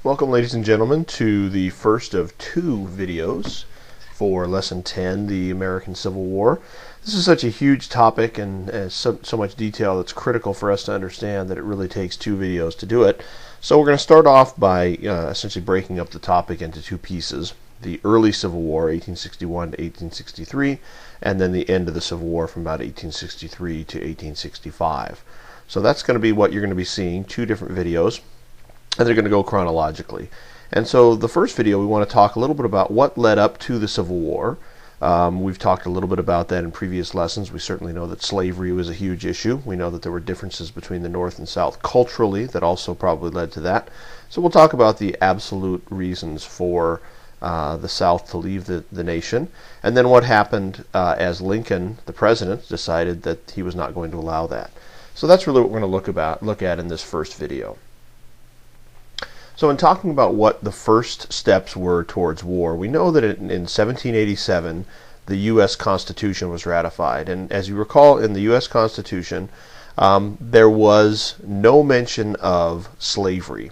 Welcome, ladies and gentlemen, to the first of two videos for Lesson 10, the American Civil War. This is such a huge topic and so much detail that's critical for us to understand that it really takes two videos to do it. So we're going to start off by essentially breaking up the topic into two pieces. The early Civil War, 1861 to 1863, and then the end of the Civil War from about 1863 to 1865. So that's going to be what you're going to be seeing, two different videos. And they're going to go chronologically. And so the first video, we want to talk a little bit about what led up to the Civil War. We've talked a little bit about that in previous lessons. We certainly know that slavery was a huge issue. We know that there were differences between the North and South culturally that also probably led to that. So we'll talk about the absolute reasons for the South to leave the nation, and then what happened as Lincoln, the president, decided that he was not going to allow that. So that's really what we're going to look at in this first video. So in talking about what the first steps were towards war, we know that in 1787 the U.S. Constitution was ratified. And as you recall, in the U.S. Constitution, there was no mention of slavery.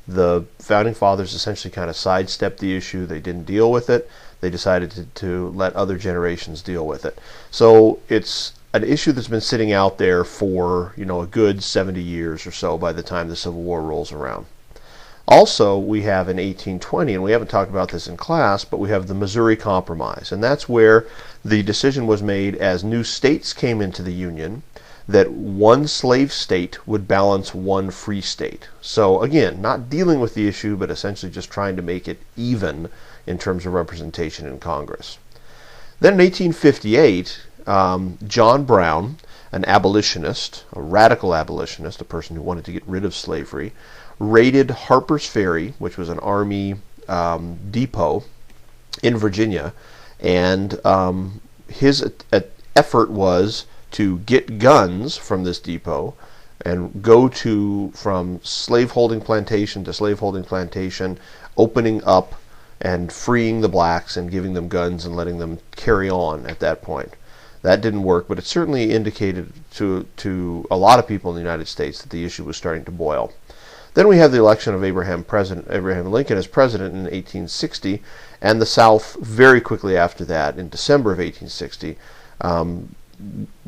The Founding Fathers essentially kind of sidestepped the issue. They didn't deal with it. They decided to let other generations deal with it. So it's an issue that's been sitting out there for, a good 70 years or so by the time the Civil War rolls around. Also, we have in 1820, and we haven't talked about this in class, but we have the Missouri Compromise. And that's where the decision was made as new states came into the Union that one slave state would balance one free state. So again, not dealing with the issue, but essentially just trying to make it even in terms of representation in Congress. Then in 1858, John Brown, an abolitionist, a radical abolitionist, a person who wanted to get rid of slavery, raided Harper's Ferry, which was an Army depot in Virginia, and his effort was to get guns from this depot and go from slaveholding plantation to slaveholding plantation, opening up and freeing the blacks and giving them guns and letting them carry on at that point. That didn't work, but it certainly indicated to a lot of people in the United States that the issue was starting to boil. Then we have the election of Abraham Lincoln as president in 1860, and the South very quickly after that, in December of 1860,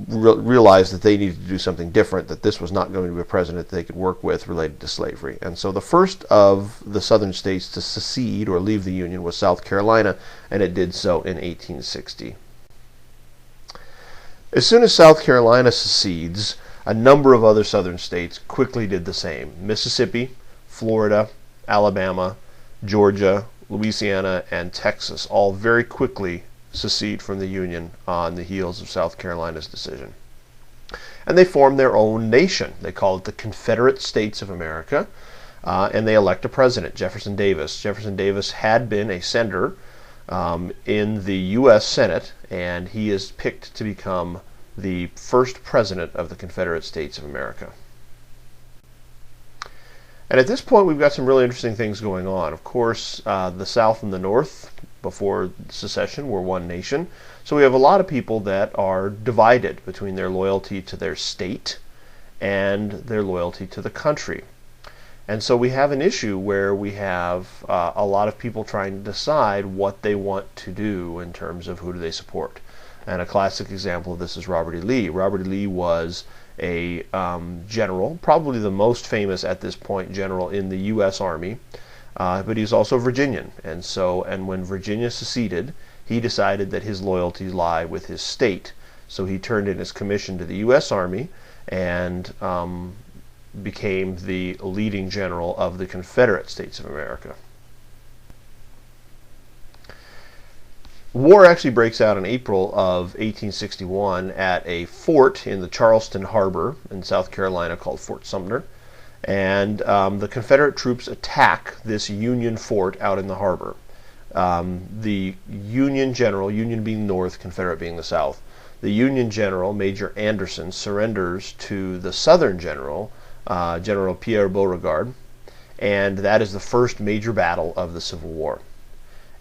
realized that they needed to do something different, that this was not going to be a president that they could work with related to slavery. And so the first of the southern states to secede or leave the Union was South Carolina, and it did so in 1860. As soon as South Carolina secedes, a number of other southern states quickly did the same. Mississippi, Florida, Alabama, Georgia, Louisiana, and Texas all very quickly secede from the Union on the heels of South Carolina's decision. And they form their own nation. They call it the Confederate States of America, and they elect a president, Jefferson Davis. Jefferson Davis had been a senator in the U.S. Senate, and he is picked to become the first president of the Confederate States of America. And at this point, we've got some really interesting things going on. Of course, the South and the North, before secession, were one nation. So we have a lot of people that are divided between their loyalty to their state and their loyalty to the country. And so we have an issue where we have a lot of people trying to decide what they want to do in terms of who do they support. And a classic example of this is Robert E. Lee. Robert E. Lee was a general, probably the most famous at this point general in the U.S. Army, but he's also Virginian. And when Virginia seceded, he decided that his loyalties lie with his state. So he turned in his commission to the U.S. Army and became the leading general of the Confederate States of America. War actually breaks out in April of 1861 at a fort in the Charleston Harbor in South Carolina called Fort Sumter. And the Confederate troops attack this Union fort out in the harbor. The Union general, Union being north, Confederate being the south, the Union general, Major Anderson, surrenders to the Southern general, General Pierre Beauregard, and that is the first major battle of the Civil War.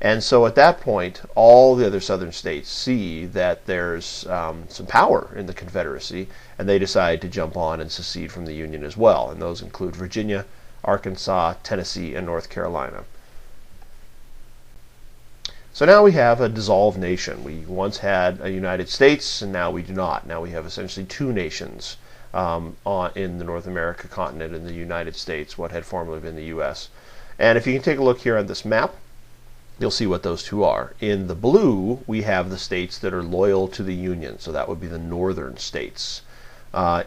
And so at that point, all the other southern states see that there's some power in the Confederacy, and they decide to jump on and secede from the Union as well. And those include Virginia, Arkansas, Tennessee, and North Carolina. So now we have a dissolved nation. We once had a United States, and now we do not. Now we have essentially two nations in the North America continent, in the United States, what had formerly been the U.S. And if you can take a look here on this map, you'll see what those two are. In the blue, we have the states that are loyal to the Union, so that would be the northern states.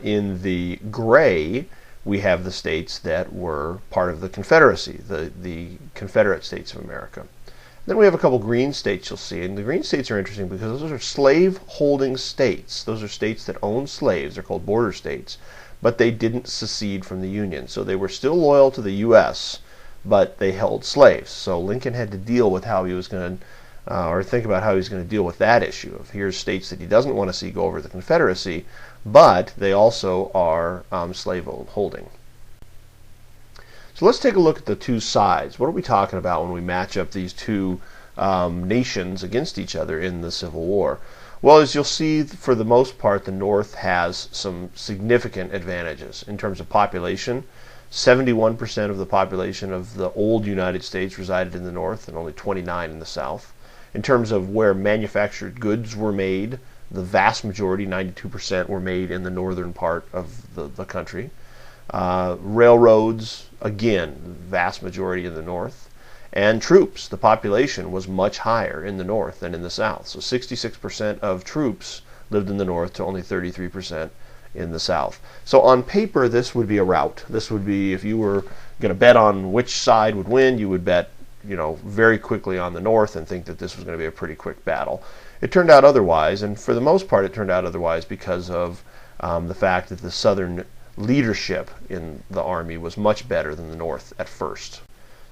In the gray, we have the states that were part of the Confederacy, the Confederate States of America. Then we have a couple green states you'll see, and the green states are interesting because those are slave-holding states. Those are states that own slaves. They're called border states, but they didn't secede from the Union. So they were still loyal to the U.S., but they held slaves. So Lincoln had to deal with how he was going to, or think about how he was going to deal with that issue of here's states that he doesn't want to see go over the Confederacy, but they also are slave-holding. So let's take a look at the two sides. What are we talking about when we match up these two nations against each other in the Civil War? Well, as you'll see, for the most part, the North has some significant advantages. In terms of population, 71% of the population of the old United States resided in the North and only 29% in the South. In terms of where manufactured goods were made, the vast majority, 92%, were made in the northern part of the country. Railroads, again, vast majority in the North. And troops, the population was much higher in the North than in the South. So 66% of troops lived in the North to only 33% in the South. So on paper, this would be a rout. This would be, if you were going to bet on which side would win, you would bet, very quickly on the North and think that this was going to be a pretty quick battle. It turned out otherwise, and for the most part, it turned out otherwise because of the fact that the Southern leadership in the Army was much better than the North at first.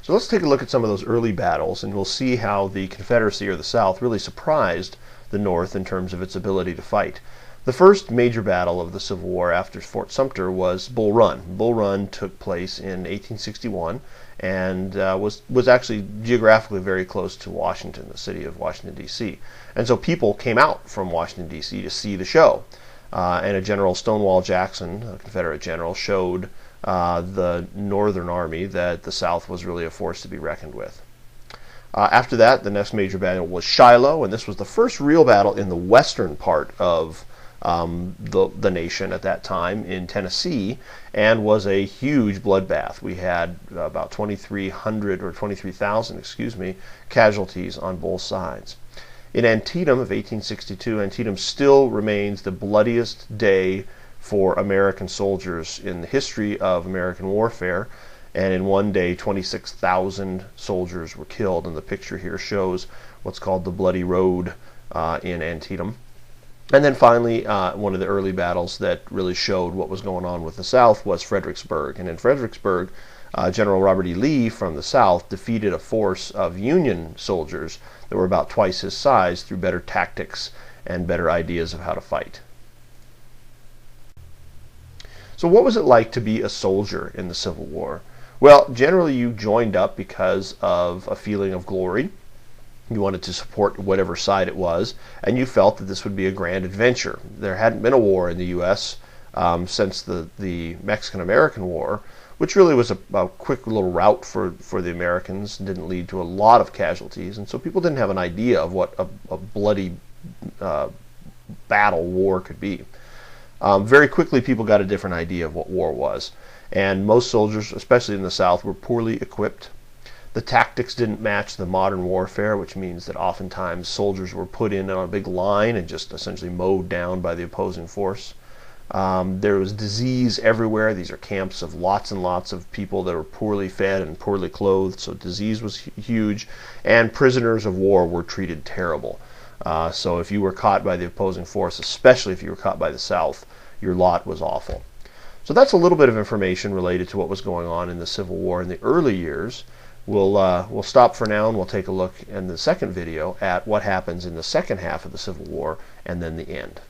So let's take a look at some of those early battles, and we'll see how the Confederacy, or the South, really surprised the North in terms of its ability to fight. The first major battle of the Civil War after Fort Sumter was Bull Run. Bull Run took place in 1861 and was actually geographically very close to Washington, the city of Washington, D.C. And so people came out from Washington, D.C. to see the show. And a General Stonewall Jackson, a Confederate general, showed the Northern Army that the South was really a force to be reckoned with. After that, the next major battle was Shiloh, and this was the first real battle in the western part of the nation at that time in Tennessee, and was a huge bloodbath. We had about 2,300 or 23,000, excuse me, casualties on both sides. In Antietam of 1862, Antietam still remains the bloodiest day for American soldiers in the history of American warfare, and in one day 26,000 soldiers were killed, and the picture here shows what's called the Bloody Road in Antietam. And then finally, one of the early battles that really showed what was going on with the South was Fredericksburg. And in Fredericksburg, General Robert E. Lee from the South defeated a force of Union soldiers that were about twice his size through better tactics and better ideas of how to fight. So what was it like to be a soldier in the Civil War? Well, generally you joined up because of a feeling of glory. You wanted to support whatever side it was, and you felt that this would be a grand adventure. There hadn't been a war in the U.S. Since the Mexican-American War, which really was a quick little rout for the Americans, and didn't lead to a lot of casualties, and so people didn't have an idea of what a bloody battle war could be. Very quickly people got a different idea of what war was, and most soldiers, especially in the South, were poorly equipped. The tactics didn't match the modern warfare, which means that oftentimes soldiers were put in on a big line and just essentially mowed down by the opposing force. There was disease everywhere. These are camps of lots and lots of people that were poorly fed and poorly clothed, so disease was huge, and prisoners of war were treated terrible. So if you were caught by the opposing force, especially if you were caught by the South, your lot was awful. So that's a little bit of information related to what was going on in the Civil War in the early years. We'll stop for now, and we'll take a look in the second video at what happens in the second half of the Civil War and then the end.